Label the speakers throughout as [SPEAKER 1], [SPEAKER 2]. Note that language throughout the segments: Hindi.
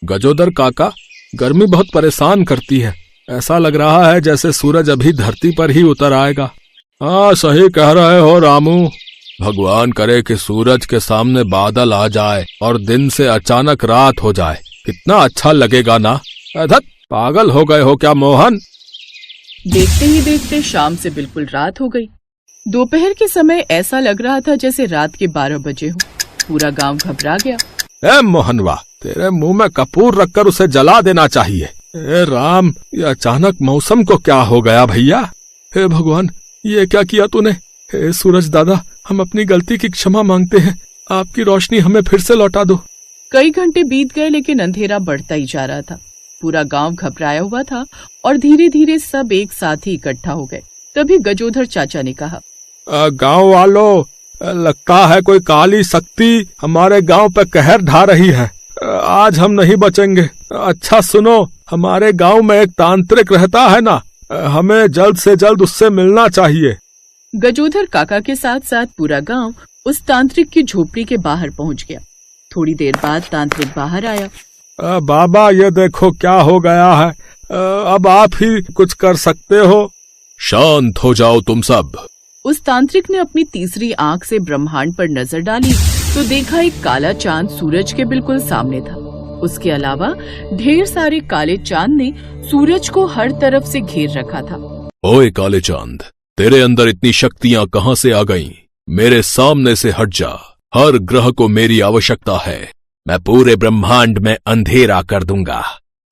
[SPEAKER 1] गजोदर काका, गर्मी बहुत परेशान करती है। ऐसा लग रहा है जैसे सूरज अभी धरती पर ही उतर आएगा। हाँ, सही कह रहे हो रामू। भगवान करे कि सूरज के सामने बादल आ जाए और दिन से अचानक रात हो जाए, कितना अच्छा लगेगा ना। अधत, पागल हो गए हो क्या मोहन?
[SPEAKER 2] देखते ही देखते शाम से बिल्कुल रात हो गई। दोपहर के समय ऐसा लग रहा था जैसे रात के 12 बजे हो। पूरा गांव घबरा गया।
[SPEAKER 1] ए मोहनवा, तेरे मुंह में कपूर रखकर उसे जला देना चाहिए। ए राम, ये अचानक मौसम को क्या हो गया भैया? हे भगवान, ये क्या किया तूने? हे सूरज दादा, हम अपनी गलती की क्षमा मांगते हैं। आपकी रोशनी हमें फिर से लौटा दो।
[SPEAKER 2] कई घंटे बीत गए लेकिन अंधेरा बढ़ता ही जा रहा था। पूरा गांव घबराया हुआ था और धीरे धीरे सब एक साथ ही इकट्ठा हो गए। तभी गजोधर चाचा ने कहा,
[SPEAKER 1] गांव वालों, लगता है कोई काली शक्ति हमारे गांव पे कहर ढा रही है। आज हम नहीं बचेंगे। अच्छा सुनो, हमारे गांव में एक तांत्रिक रहता है ना, हमें जल्द से जल्द उससे मिलना चाहिए।
[SPEAKER 2] गजोधर काका के साथ साथ पूरा गांव उस तांत्रिक की झोपड़ी के बाहर पहुंच गया। थोड़ी देर बाद तांत्रिक बाहर आया।
[SPEAKER 1] बाबा, ये देखो क्या हो गया है। अब आप ही कुछ कर सकते हो। शांत हो जाओ तुम सब।
[SPEAKER 2] उस तांत्रिक ने अपनी तीसरी आंख से ब्रह्मांड पर नजर डाली तो देखा एक काला चांद सूरज के बिल्कुल सामने था। उसके अलावा ढेर सारे काले चांद ने सूरज को हर तरफ से घेर रखा था।
[SPEAKER 1] ओए काले चांद, तेरे अंदर इतनी शक्तियां कहां से आ गईं? मेरे सामने से हट जा। हर ग्रह को मेरी आवश्यकता है। मैं पूरे ब्रह्मांड में अंधेरा कर दूंगा।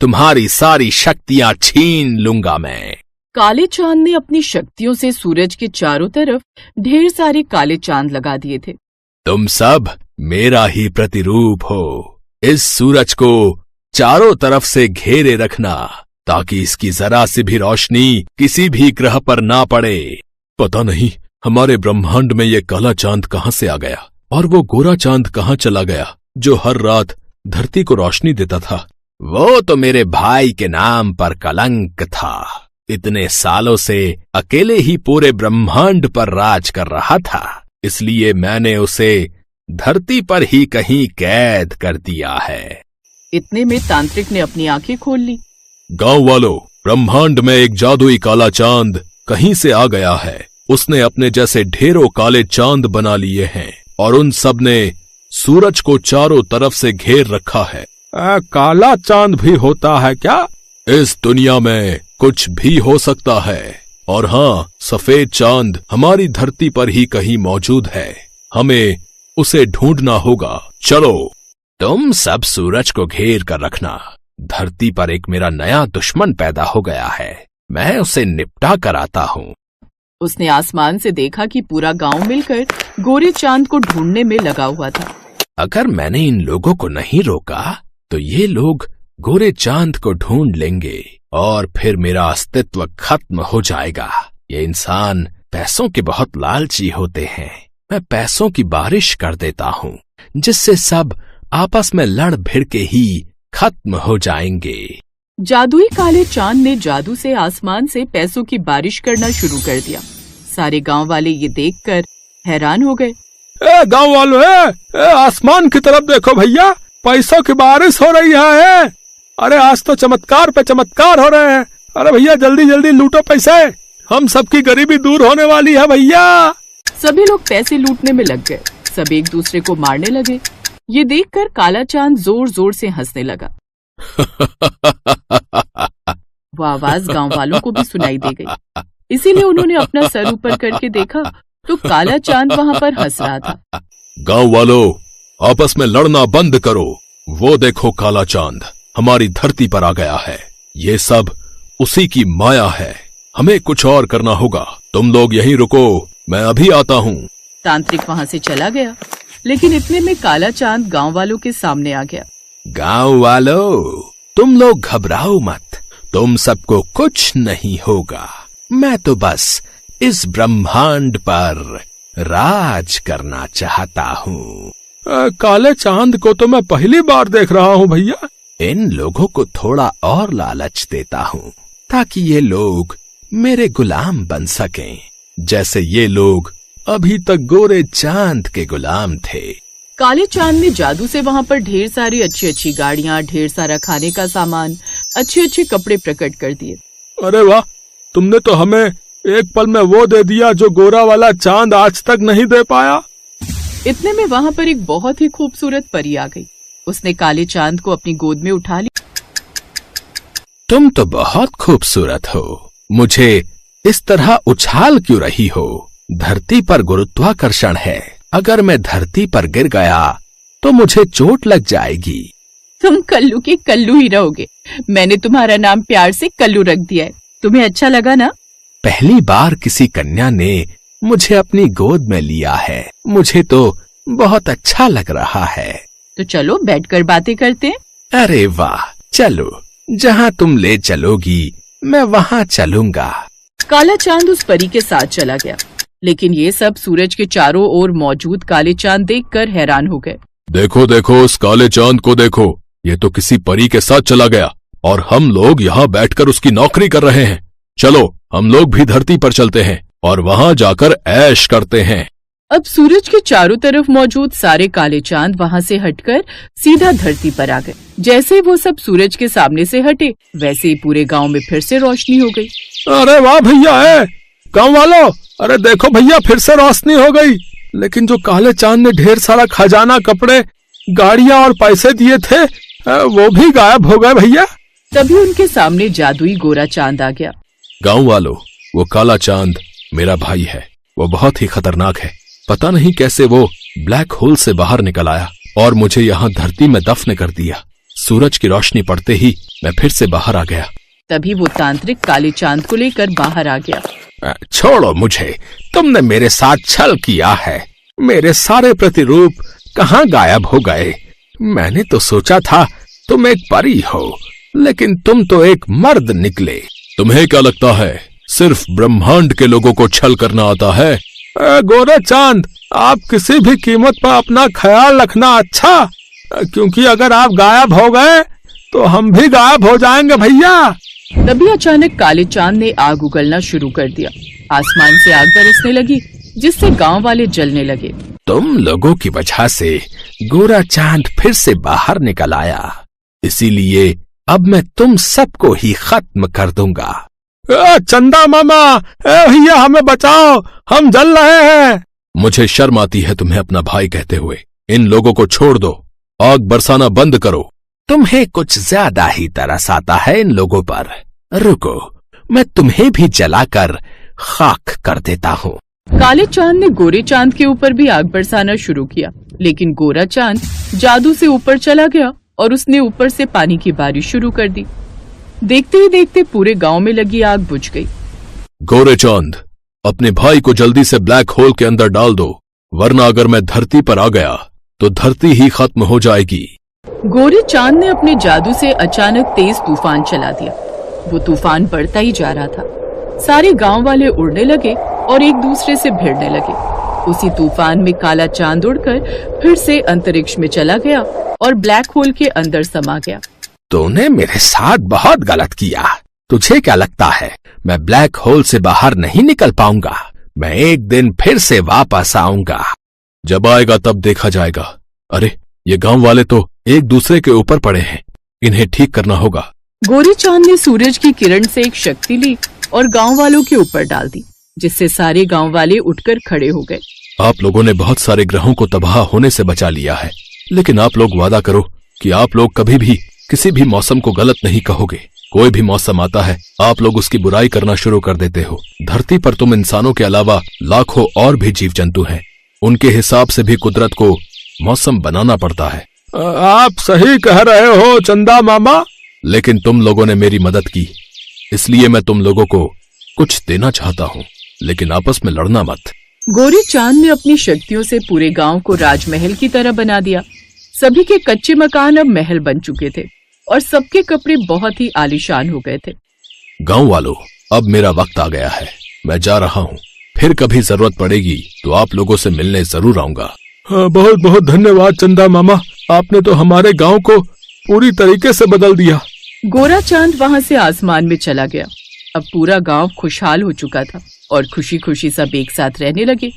[SPEAKER 1] तुम्हारी सारी शक्तियां छीन लूंगा मैं।
[SPEAKER 2] काले चांद ने अपनी शक्तियों से सूरज के चारों तरफ ढेर सारे काले चांद लगा दिए थे।
[SPEAKER 1] तुम सब मेरा ही प्रतिरूप हो। इस सूरज को चारों तरफ से घेरे रखना ताकि इसकी जरा सी भी रोशनी किसी भी ग्रह पर ना पड़े। पता नहीं हमारे ब्रह्मांड में ये काला चांद कहां से आ गया और वो गोरा चांद कहां चला गया जो हर रात धरती को रोशनी देता था। वो तो मेरे भाई के नाम पर कलंक था। इतने सालों से अकेले ही पूरे ब्रह्मांड पर राज कर रहा था, इसलिए मैंने उसे धरती पर ही कहीं कैद कर दिया है।
[SPEAKER 2] इतने में तांत्रिक ने अपनी आंखें खोल ली।
[SPEAKER 1] गांव वालों, ब्रह्मांड में एक जादुई काला चांद कहीं से आ गया है। उसने अपने जैसे ढेरों काले चांद बना लिए हैं और उन सब ने सूरज को चारों तरफ से घेर रखा है। काला चांद भी होता है क्या? इस दुनिया में कुछ भी हो सकता है। और हाँ, सफेद चांद हमारी धरती पर ही कहीं मौजूद है। हमें उसे ढूंढना होगा। चलो, तुम सब सूरज को घेर कर रखना। धरती पर एक मेरा नया दुश्मन पैदा हो गया है, मैं उसे निपटा कर आता हूँ।
[SPEAKER 2] उसने आसमान से देखा कि पूरा गांव मिलकर गोरे चांद को ढूंढने में लगा हुआ था।
[SPEAKER 1] अगर मैंने इन लोगों को नहीं रोका तो ये लोग गोरे चांद को ढूंढ लेंगे और फिर मेरा अस्तित्व खत्म हो जाएगा। ये इंसान पैसों के बहुत लालची होते हैं। मैं पैसों की बारिश कर देता हूँ जिससे सब आपस में लड़ भिड़ के ही खत्म हो जाएंगे।
[SPEAKER 2] जादुई काले चांद ने जादू से आसमान से पैसों की बारिश करना शुरू कर दिया। सारे गांव वाले ये देखकर हैरान हो गए।
[SPEAKER 1] गांव वालों, आसमान की तरफ देखो भैया, पैसों की बारिश हो रही है। अरे आज तो चमत्कार पे चमत्कार हो रहे हैं। अरे भैया जल्दी जल्दी लूटो पैसे, हम सबकी गरीबी दूर होने वाली है भैया।
[SPEAKER 2] सभी लोग पैसे लूटने में लग गए। सब एक दूसरे को मारने लगे। ये देखकर काला चांद जोर जोर से हंसने लगा। वो आवाज गांव वालों को भी सुनाई दे गई, इसीलिए उन्होंने अपना सर ऊपर करके देखा तो काला चांद वहां पर हंस रहा था।
[SPEAKER 1] गांव वालों, आपस में लड़ना बंद करो। वो देखो काला चांद हमारी धरती पर आ गया है। ये सब उसी की माया है। हमें कुछ और करना होगा। तुम लोग यहीं रुको, मैं अभी आता हूँ।
[SPEAKER 2] तांत्रिक वहां से चला गया, लेकिन इतने में काला चांद गांव वालों के सामने आ गया।
[SPEAKER 1] गांव वालों, तुम लोग घबराओ मत, तुम सबको कुछ नहीं होगा। मैं तो बस इस ब्रह्मांड पर राज करना चाहता हूँ। काले चांद को तो मैं पहली बार देख रहा हूँ भैया। इन लोगों को थोड़ा और लालच देता हूँ ताकि ये लोग मेरे गुलाम बन सकें, जैसे ये लोग अभी तक गोरे चांद के गुलाम थे।
[SPEAKER 2] काले चांद ने जादू से वहाँ पर ढेर सारी अच्छी अच्छी गाड़ियाँ, ढेर सारा खाने का सामान, अच्छे अच्छे कपड़े प्रकट कर दिए।
[SPEAKER 1] अरे वाह, तुमने तो हमें एक पल में वो दे दिया जो गोरा वाला चांद आज तक नहीं दे पाया।
[SPEAKER 2] इतने में वहाँ पर एक बहुत ही खूबसूरत परी आ गई। उसने काले चांद को अपनी गोद में उठा लिया।
[SPEAKER 1] तुम तो बहुत खूबसूरत हो, मुझे इस तरह उछाल क्यों रही हो? धरती पर गुरुत्वाकर्षण है, अगर मैं धरती पर गिर गया तो मुझे चोट लग जाएगी।
[SPEAKER 2] तुम कल्लू के कल्लू ही रहोगे। मैंने तुम्हारा नाम प्यार से कल्लू रख दिया है। तुम्हें अच्छा लगा ना?
[SPEAKER 1] पहली बार किसी कन्या ने मुझे अपनी गोद में लिया है, मुझे तो बहुत अच्छा लग रहा है।
[SPEAKER 2] तो चलो बैठकर बातें करते हैं।
[SPEAKER 1] अरे वाह, चलो, जहाँ तुम ले चलोगी मैं वहाँ चलूंगा।
[SPEAKER 2] काला चांद उस परी के साथ चला गया, लेकिन ये सब सूरज के चारों ओर मौजूद काले चांद देखकर हैरान हो गए।
[SPEAKER 1] देखो देखो, उस काले चांद को देखो, ये तो किसी परी के साथ चला गया और हम लोग यहाँ बैठकर उसकी नौकरी कर रहे हैं। चलो हम लोग भी धरती पर चलते हैं और वहाँ जाकर ऐश करते हैं।
[SPEAKER 2] अब सूरज के चारों तरफ मौजूद सारे काले चांद वहाँ से हटकर सीधा धरती पर आ गए। जैसे ही वो सब सूरज के सामने से हटे, वैसे ही पूरे गांव में फिर से रोशनी हो गई।
[SPEAKER 1] अरे वाह भैया, गांव वालों, अरे देखो भैया, फिर से रोशनी हो गई। लेकिन जो काले चांद ने ढेर सारा खजाना, कपड़े, गाड़ियां और पैसे दिए थे, वो भी गायब हो गए भैया।
[SPEAKER 2] तभी उनके सामने जादुई गोरा चांद आ गया।
[SPEAKER 1] गांव वालों, वो काला चांद मेरा भाई है, वो बहुत ही खतरनाक है। पता नहीं कैसे वो ब्लैक होल से बाहर निकल आया और मुझे यहाँ धरती में दफन कर दिया। सूरज की रोशनी पड़ते ही मैं फिर से बाहर आ गया।
[SPEAKER 2] तभी वो तांत्रिक काले चांद को लेकर बाहर आ गया।
[SPEAKER 1] छोड़ो मुझे, तुमने मेरे साथ छल किया है। मेरे सारे प्रतिरूप कहाँ गायब हो गए? मैंने तो सोचा था तुम एक परी हो, लेकिन तुम तो एक मर्द निकले। तुम्हें क्या लगता है सिर्फ ब्रह्मांड के लोगों को छल करना आता है? गोरे चांद, आप किसी भी कीमत पर अपना ख्याल रखना अच्छा, क्योंकि अगर आप गायब हो गए तो हम भी गायब हो जाएंगे भैया।
[SPEAKER 2] तभी अचानक काले चांद ने आग उगलना शुरू कर दिया। आसमान से आग बरसने लगी, जिससे गांव वाले जलने लगे।
[SPEAKER 1] तुम लोगों की वजह से गोरा चांद फिर से बाहर निकल आया, इसीलिए अब मैं तुम सबको ही खत्म कर दूंगा। चंदा मामा, भैया हमें बचाओ, हम जल रहे हैं। मुझे शर्म आती है तुम्हें अपना भाई कहते हुए। इन लोगों को छोड़ दो, आग बरसाना बंद करो। तुम्हें कुछ ज्यादा ही तरस आता है इन लोगों पर। रुको, मैं तुम्हें भी जलाकर खाक कर देता हूँ।
[SPEAKER 2] काले चांद ने गोरे चांद के ऊपर भी आग बरसाना शुरू किया, लेकिन गोरा चांद जादू से ऊपर चला गया और उसने ऊपर से पानी की बारिश शुरू कर दी। देखते ही देखते पूरे गांव में लगी आग बुझ गई।
[SPEAKER 1] गोरे चांद, अपने भाई को जल्दी से ब्लैक होल के अंदर डाल दो, वरना अगर मैं धरती पर आ गया तो धरती ही खत्म हो जाएगी।
[SPEAKER 2] गोरे चांद ने अपने जादू से अचानक तेज तूफान चला दिया। वो तूफान बढ़ता ही जा रहा था। सारे गांव वाले उड़ने लगे और एक दूसरे से भिड़ने लगे। उसी तूफान में काला चांद उड़कर फिर से अंतरिक्ष में चला गया और ब्लैक होल के अंदर समा गया।
[SPEAKER 1] तूने मेरे साथ बहुत गलत किया। तुझे क्या लगता है मैं ब्लैक होल से बाहर नहीं निकल पाऊंगा? मैं एक दिन फिर से वापस आऊंगा। जब आएगा तब देखा जाएगा। अरे, ये गांव वाले तो एक दूसरे के ऊपर पड़े हैं, इन्हें ठीक करना होगा।
[SPEAKER 2] गोरे चांद ने सूरज की किरण से एक शक्ति ली और गांव वालों के ऊपर डाल दी, जिससे सारे गांव वाले उठकर खड़े हो गए।
[SPEAKER 1] आप लोगों ने बहुत सारे ग्रहों को तबाह होने से बचा लिया है, लेकिन आप लोग वादा करो कि आप लोग कभी भी किसी भी मौसम को गलत नहीं कहोगे। कोई भी मौसम आता है, आप लोग उसकी बुराई करना शुरू कर देते हो। धरती पर तुम इंसानों के अलावा लाखों और भी जीव जंतु हैं, उनके हिसाब से भी कुदरत को मौसम बनाना पड़ता है। आप सही कह रहे हो चंदा मामा, लेकिन तुम लोगों ने मेरी मदद की, इसलिए मैं तुम लोगों को कुछ देना चाहता हूँ, लेकिन आपस में लड़ना मत।
[SPEAKER 2] गोरे चांद ने अपनी शक्तियों से पूरे गांव को राजमहल की तरह बना दिया। सभी के कच्चे मकान अब महल बन चुके थे और सबके कपड़े बहुत ही आलीशान हो गए थे।
[SPEAKER 1] गांव वालों, अब मेरा वक्त आ गया है, मैं जा रहा हूँ। फिर कभी जरूरत पड़ेगी तो आप लोगों से मिलने जरूर आऊंगा। बहुत बहुत धन्यवाद चंदा मामा, आपने तो हमारे गांव को पूरी तरीके से बदल दिया।
[SPEAKER 2] गोरा चांद वहाँ से आसमान में चला गया। अब पूरा गांव खुशहाल हो चुका था और खुशी खुशी सब एक साथ रहने लगे।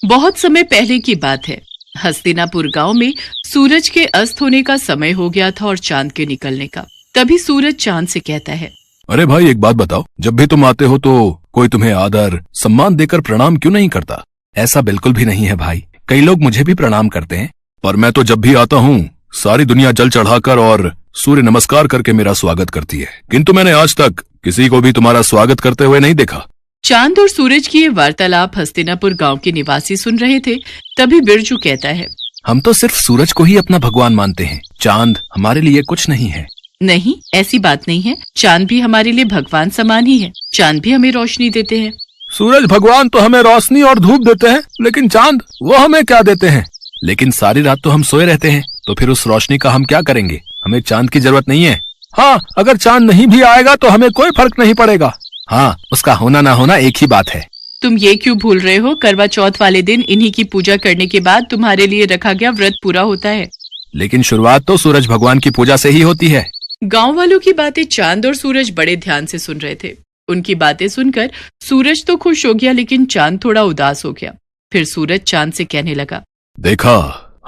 [SPEAKER 2] बहुत समय पहले की बात है। हस्तिनापुर गांव में सूरज के अस्त होने का समय हो गया था और चांद के निकलने का। तभी सूरज चांद से कहता है,
[SPEAKER 1] अरे भाई एक बात बताओ, जब भी तुम आते हो तो कोई तुम्हें आदर सम्मान देकर प्रणाम क्यों नहीं करता?
[SPEAKER 3] ऐसा बिल्कुल भी नहीं है भाई, कई लोग मुझे भी प्रणाम करते हैं।
[SPEAKER 1] पर मैं तो जब भी आता हूँ सारी दुनिया जल चढ़ाकर और सूर्य नमस्कार करके मेरा स्वागत करती है, किंतु मैंने आज तक किसी को भी तुम्हारा स्वागत करते हुए नहीं देखा।
[SPEAKER 2] चांद और सूरज की ये वार्तालाप हस्तिनापुर गांव के निवासी सुन रहे थे। तभी बिरजू कहता है,
[SPEAKER 3] हम तो सिर्फ सूरज को ही अपना भगवान मानते हैं, चांद हमारे लिए कुछ नहीं है।
[SPEAKER 2] नहीं, ऐसी बात नहीं है। चांद भी हमारे लिए भगवान समान ही है। चांद भी हमें रोशनी देते हैं।
[SPEAKER 1] सूरज भगवान तो हमें रोशनी और धूप देते हैं, लेकिन चांद वो हमें क्या देते हैं?
[SPEAKER 3] लेकिन सारी रात तो हम सोए रहते हैं, तो फिर उस रोशनी का हम क्या करेंगे? हमें चांद की जरूरत नहीं है।
[SPEAKER 1] हाँ, अगर चांद नहीं भी आएगा तो हमें कोई फर्क नहीं पड़ेगा।
[SPEAKER 3] हाँ, उसका होना ना होना एक ही बात है।
[SPEAKER 2] तुम ये क्यों भूल रहे हो? करवा चौथ वाले दिन इन्हीं की पूजा करने के बाद तुम्हारे लिए रखा गया व्रत पूरा होता है।
[SPEAKER 3] लेकिन शुरुआत तो सूरज भगवान की पूजा से ही होती है।
[SPEAKER 2] गांव वालों की बातें चांद और सूरज बड़े ध्यान से सुन रहे थे। उनकी बातें सुनकर सूरज तो खुश हो गया, लेकिन चांद थोड़ा उदास हो गया। फिर सूरज चांद से कहने लगा,
[SPEAKER 1] देखा,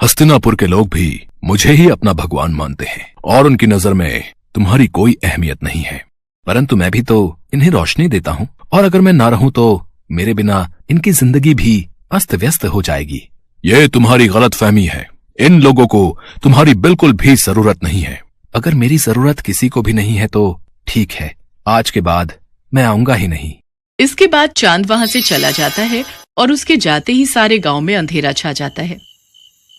[SPEAKER 1] हस्तिनापुर के लोग भी मुझे ही अपना भगवान मानते हैं और उनकी नजर में तुम्हारी कोई अहमियत नहीं है।
[SPEAKER 3] परंतु मैं भी तो इन्हें रोशनी देता हूँ, और अगर मैं ना रहूं तो मेरे बिना इनकी जिंदगी भी अस्त व्यस्त हो जाएगी।
[SPEAKER 1] ये तुम्हारी गलतफहमी है। इन लोगों को तुम्हारी बिल्कुल भी जरूरत नहीं है।
[SPEAKER 3] अगर मेरी जरूरत किसी को भी नहीं है तो ठीक है, आज के बाद मैं आऊंगा ही नहीं।
[SPEAKER 2] इसके बाद चांद वहां से चला जाता है और उसके जाते ही सारे गांव में अंधेरा छा जाता है।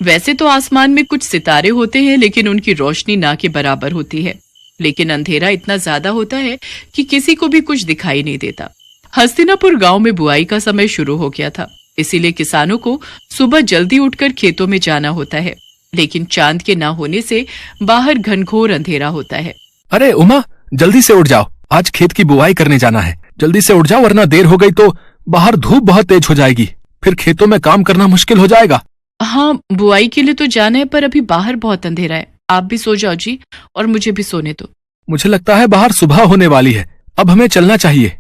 [SPEAKER 2] वैसे तो आसमान में कुछ सितारे होते हैं, लेकिन उनकी रोशनी ना के बराबर होती है। लेकिन अंधेरा इतना ज्यादा होता है कि किसी को भी कुछ दिखाई नहीं देता। हस्तिनापुर गांव में बुआई का समय शुरू हो गया था, इसीलिए किसानों को सुबह जल्दी उठकर खेतों में जाना होता है। लेकिन चांद के ना होने से बाहर घनघोर अंधेरा होता है।
[SPEAKER 3] अरे उमा, जल्दी से उठ जाओ, आज खेत की बुआई करने जाना है। जल्दी से उठ जाओ, वरना देर हो गई तो बाहर धूप बहुत तेज हो जाएगी, फिर खेतों में काम करना मुश्किल हो जाएगा।
[SPEAKER 2] हाँ, बुआई के लिए तो जाना है, पर अभी बाहर बहुत अंधेरा है। आप भी सो जाओ जी, और मुझे भी सोने दो।
[SPEAKER 3] मुझे लगता है बाहर सुबह होने वाली है, अब हमें चलना चाहिए।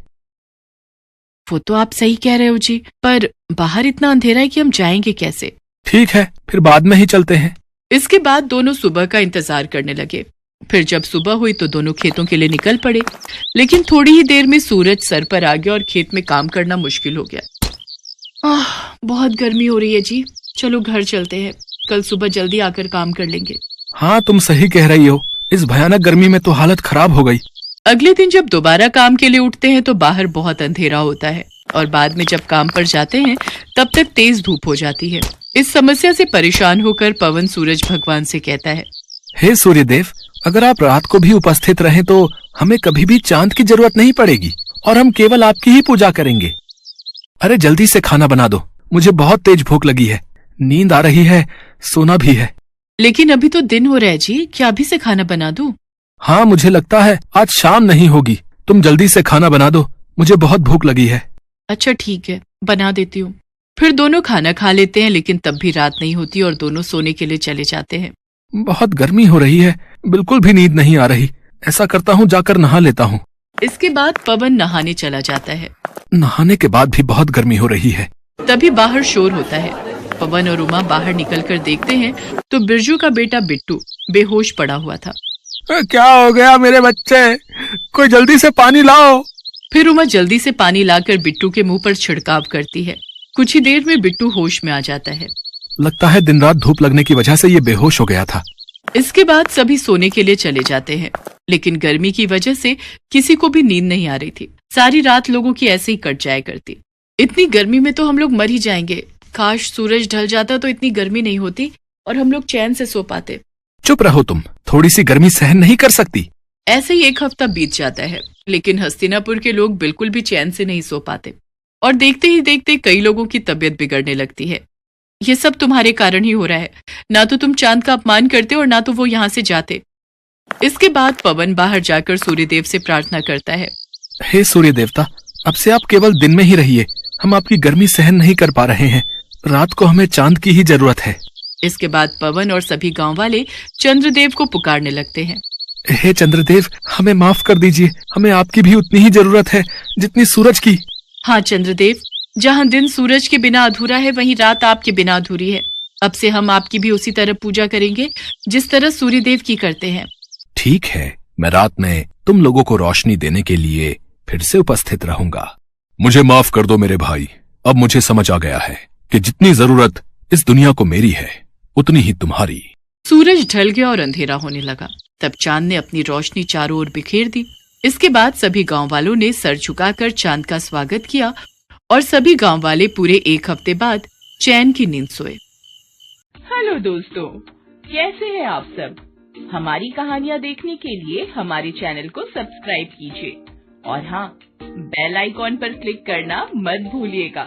[SPEAKER 2] वो तो आप सही कह रहे हो जी, पर बाहर इतना अंधेरा है कि हम जाएंगे कैसे?
[SPEAKER 3] ठीक है, फिर बाद में ही चलते हैं।
[SPEAKER 2] इसके बाद दोनों सुबह का इंतजार करने लगे। फिर जब सुबह हुई तो दोनों खेतों के लिए निकल पड़े। लेकिन थोड़ी ही देर में सूरज सर पर आ गया और खेत में काम करना मुश्किल हो गया। बहुत गर्मी हो रही है जी, चलो घर चलते हैं, कल सुबह जल्दी आकर काम कर लेंगे।
[SPEAKER 3] हाँ, तुम सही कह रही हो, इस भयानक गर्मी में तो हालत खराब हो गई।
[SPEAKER 2] अगले दिन जब दोबारा काम के लिए उठते हैं तो बाहर बहुत अंधेरा होता है, और बाद में जब काम पर जाते हैं तब तक तेज धूप हो जाती है। इस समस्या से परेशान होकर पवन सूरज भगवान से कहता है,
[SPEAKER 3] हे सूर्यदेव, अगर आप रात को भी उपस्थित रहें तो हमें कभी भी चांद की जरूरत नहीं पड़ेगी और हम केवल आपकी ही पूजा करेंगे। अरे जल्दी से खाना बना दो, मुझे बहुत तेज भूख लगी है, नींद आ रही है, सोना भी है।
[SPEAKER 2] लेकिन अभी तो दिन हो रहा है जी, क्या अभी से खाना बना दूं?
[SPEAKER 3] हाँ, मुझे लगता है आज शाम नहीं होगी। तुम जल्दी से खाना बना दो, मुझे बहुत भूख लगी है।
[SPEAKER 2] अच्छा ठीक है, बना देती हूँ। फिर दोनों खाना खा लेते हैं, लेकिन तब भी रात नहीं होती और दोनों सोने के लिए चले जाते हैं।
[SPEAKER 3] बहुत गर्मी हो रही है, बिल्कुल भी नींद नहीं आ रही। ऐसा करता हूँ, जाकर नहा लेता हूँ।
[SPEAKER 2] इसके बाद पवन नहाने चला जाता है।
[SPEAKER 3] नहाने के बाद भी बहुत गर्मी हो रही है।
[SPEAKER 2] तभी बाहर शोर होता है। पवन और उमा बाहर निकलकर देखते हैं तो बिरजू का बेटा बिट्टू बेहोश पड़ा हुआ था।
[SPEAKER 3] क्या हो गया मेरे बच्चे? कोई जल्दी से पानी लाओ।
[SPEAKER 2] फिर उमा जल्दी से पानी लाकर बिट्टू के मुंह पर छिड़काव करती है। कुछ ही देर में बिट्टू होश में आ जाता है।
[SPEAKER 3] लगता है दिन रात धूप लगने की वजह से ये बेहोश हो गया था।
[SPEAKER 2] इसके बाद सभी सोने के लिए चले जाते हैं, लेकिन गर्मी की वजह से किसी को भी नींद नहीं आ रही थी। सारी रात लोगों की ऐसे ही कट जाया करती। इतनी गर्मी में तो हम लोग मर ही जाएंगे। काश सूरज ढल जाता तो इतनी गर्मी नहीं होती और हम लोग चैन से सो पाते।
[SPEAKER 3] चुप रहो तुम, थोड़ी सी गर्मी सहन नहीं कर सकती?
[SPEAKER 2] ऐसे ही एक हफ्ता बीत जाता है, लेकिन हस्तिनापुर के लोग बिल्कुल भी चैन से नहीं सो पाते और देखते ही देखते कई लोगों की तबीयत बिगड़ने लगती है। ये सब तुम्हारे कारण ही हो रहा है। ना तो तुम चांद का अपमान करते और ना तो वो यहाँ से जाते। इसके बाद पवन बाहर जाकर सूर्यदेव से प्रार्थना करता है,
[SPEAKER 3] हे सूर्य देवता, अब से आप केवल दिन में ही रहिए। हम आपकी गर्मी सहन नहीं कर पा रहे हैं। रात को हमें चांद की ही जरूरत है।
[SPEAKER 2] इसके बाद पवन और सभी गांव वाले चंद्रदेव को पुकारने लगते हैं।
[SPEAKER 3] हे चंद्रदेव, हमें माफ कर दीजिए, हमें आपकी भी उतनी ही जरूरत है जितनी सूरज की।
[SPEAKER 2] हाँ चंद्रदेव, जहाँ दिन सूरज के बिना अधूरा है, वहीं रात आपके बिना अधूरी है। अब से हम आपकी भी उसी तरह पूजा करेंगे जिस तरह सूर्यदेव की करते हैं।
[SPEAKER 3] ठीक है, मैं रात में तुम लोगों को रोशनी देने के लिए फिर से उपस्थित रहूंगा।
[SPEAKER 1] मुझे माफ कर दो मेरे भाई, अब मुझे समझ आ गया है कि जितनी जरूरत इस दुनिया को मेरी है, उतनी ही तुम्हारी।
[SPEAKER 2] सूरज ढल गया और अंधेरा होने लगा। तब चांद ने अपनी रोशनी चारों ओर बिखेर दी। इसके बाद सभी गांव वालों ने सर झुकाकर चांद का स्वागत किया और सभी गांव वाले पूरे 1 हफ्ते बाद चैन की नींद सोए।
[SPEAKER 4] हेलो दोस्तों, कैसे हैं आप सब? हमारी कहानियाँ देखने के लिए हमारे चैनल को सब्सक्राइब कीजिए और हाँ, बेल आइकॉन पर क्लिक करना मत भूलिएगा।